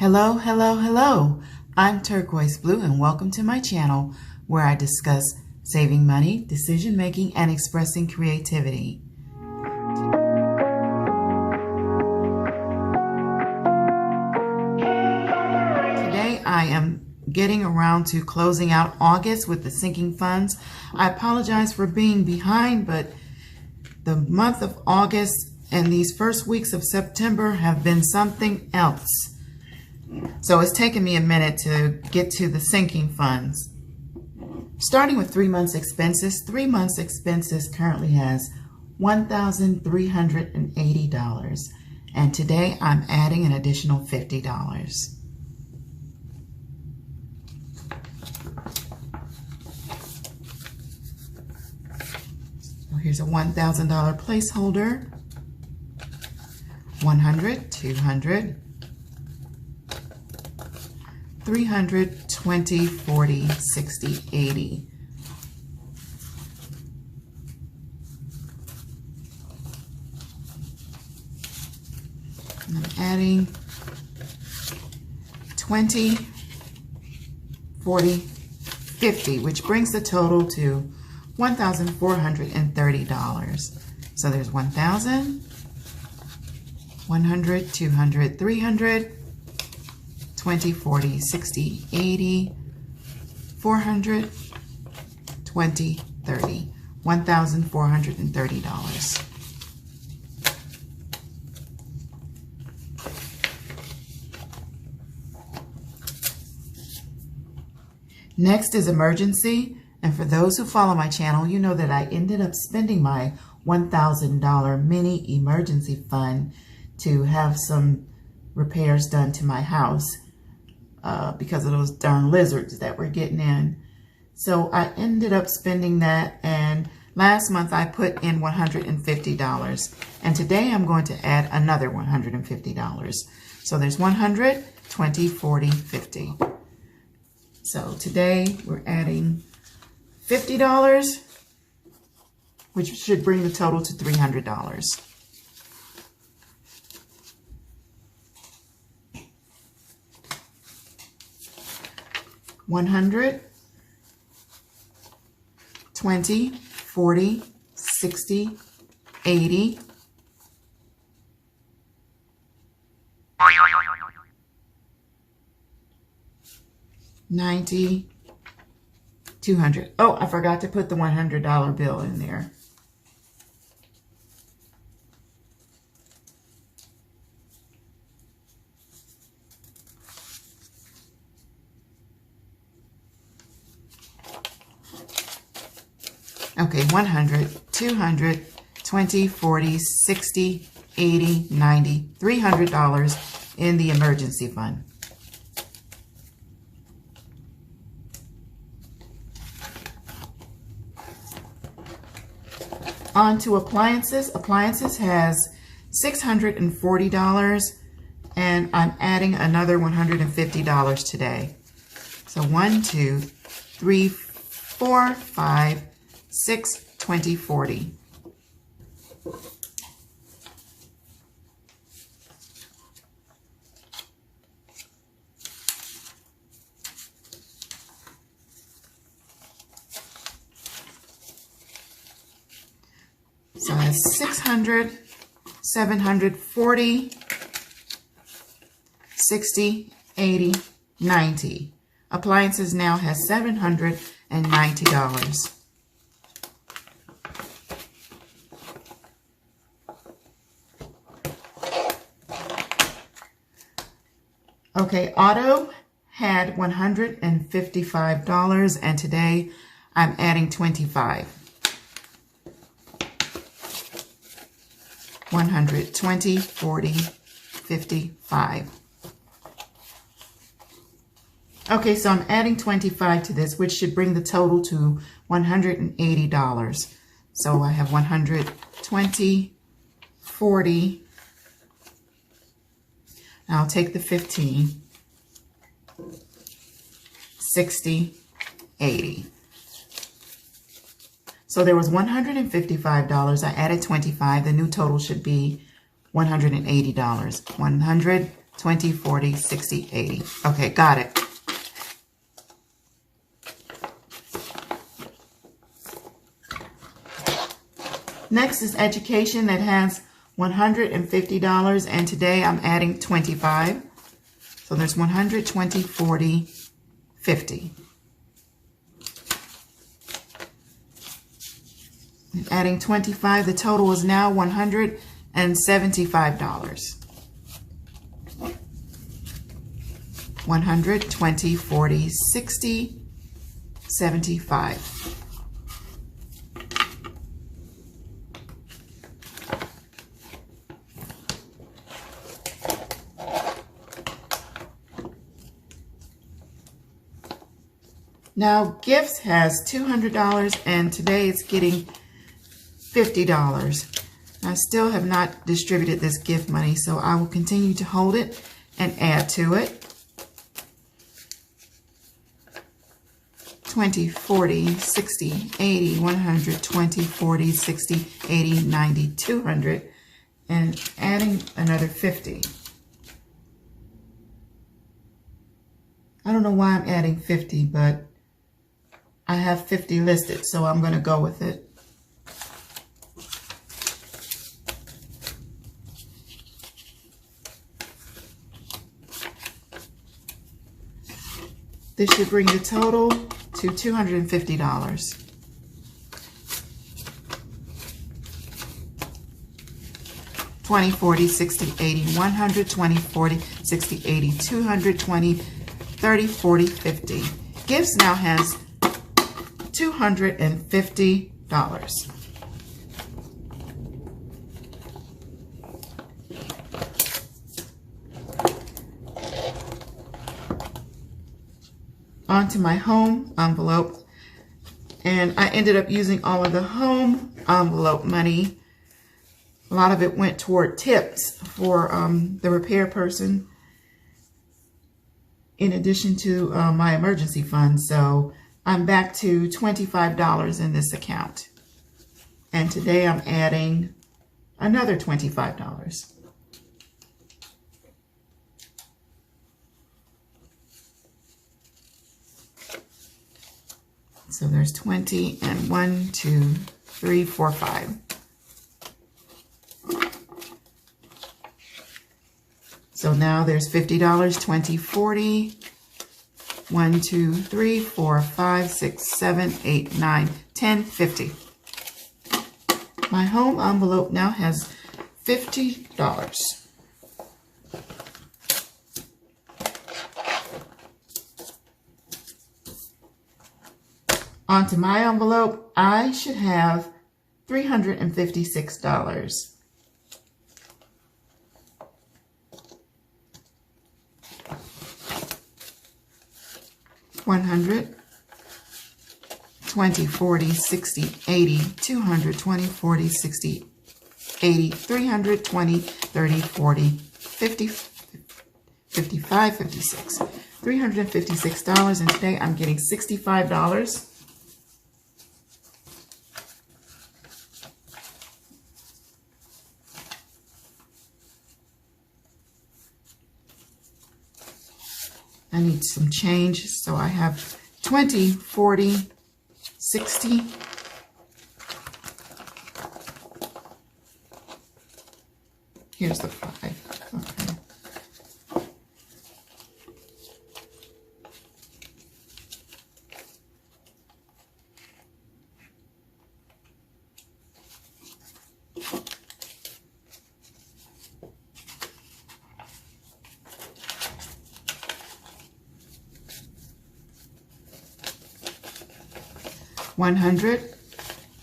Hello, hello, hello. I'm Turquoise Blue and welcome to my channel where I discuss saving money, decision making, and expressing creativity. Today I am getting around to closing out August with the sinking funds. I apologize for being behind, but the month of August and these first weeks of September have been something else. So it's taken me a minute to get to the sinking funds. Starting with 3 months expenses, 3 months expenses currently has $1,380. And today I'm adding an additional $50. So here's a $1,000 placeholder. 100, 200, 300, 20, 40, 60, 80. And I'm adding 20, 40, 50, which brings the total to $1,430. So there's 1,000, 100, 200, 300, 20, 40, 60, 80, 400, 20, 30, $1,430. Next is emergency, and for those who follow my channel, you know that I ended up spending my $1,000 mini emergency fund to have some repairs done to my house. Because of those darn lizards that were getting in. So I ended up spending that, and last month I put in $150. And today I'm going to add another $150. So there's 100, 20, 40, 50. So today we're adding $50, which should bring the total to $300. 100, 20, 40, 60, 80, 90, 200. Oh, I forgot to put the $100 bill in there. Okay, 100, 200, 20, 40, 60, 80, 90, $300 in the emergency fund. On to appliances. Appliances has $640, and I'm adding another $150 today. So 1, 2, 3, 4, 5, 6, 20, 40. So that's 600, 740, 60, 80, 90. Appliances now has $790. Okay, auto had $155, and today I'm adding 25. 100, 20, 40, 55. Okay, so I'm adding 25 to this, which should bring the total to $180. So I have 100, 20, 40. I'll take the 15, 60, 80. So there was $155. I added 25. The new total should be $180. 100, 20, 40, 60, 80. Okay, got it. Next is education that has $150, and today I'm adding 25. So there's 100, 20, 40, 50. And adding 25, the total is now $175. 100, 20, 40, 60, 75. Now, gifts has $200, and today it's getting $50. I still have not distributed this gift money, so I will continue to hold it and add to it. 20, 40, 60, 80, 100, 20, 40, 60, 80, 90, 200, and adding another 50. I don't know why I'm adding 50, but I have 50 listed, so I'm going to go with it. This should bring the total to $250. $20, $40, $60, $80, $100, $20, $40, $60, $80, $200, $20, $30, $40, $50. Gifts now has $250. Onto my home envelope, and I ended up using all of the home envelope money. A lot of it went toward tips for the repair person, in addition to my emergency fund. So I'm back to $25 in this account. And today I'm adding another $25. So there's 20 and 1, 2, 3, 4, 5. So now there's $50, 20, 40, 1, 2, 3, 4, 5, 6, 7, 8, 9, 10, 50. My home envelope now has $50. Onto my envelope, I should have $356. $100, 20, 40, 60, 80, 200, 20, 40, 60, 80, 300, 20, 30, 40, 50, 55, 56. $356, and today I'm getting $65. I need some change, so I have 20, 40, 60. Here's the 5. Okay. $100,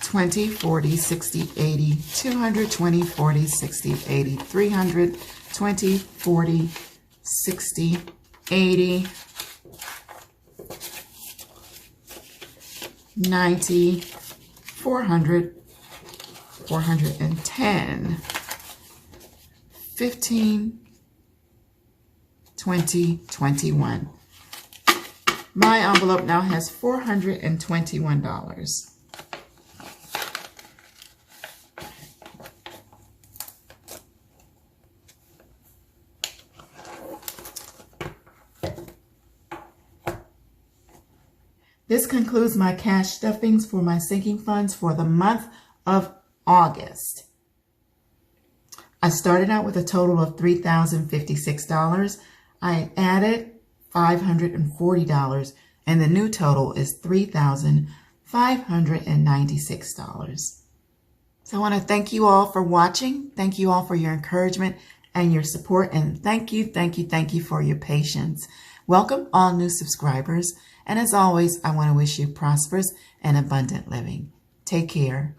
20, 40, 60, 80, 200, 20, 40, 60, 80, 300, 20, 40, 60, 80, 90, 400, 410, 15, 20, 21. My envelope now has $421. This concludes my cash stuffings for my sinking funds for the month of August. I started out with a total of $3,056. I added $540, and the new total is $3,596. So I want to thank you all for watching. Thank you all for your encouragement and your support. And thank you for your patience. Welcome all new subscribers. And as always, I want to wish you prosperous and abundant living. Take care.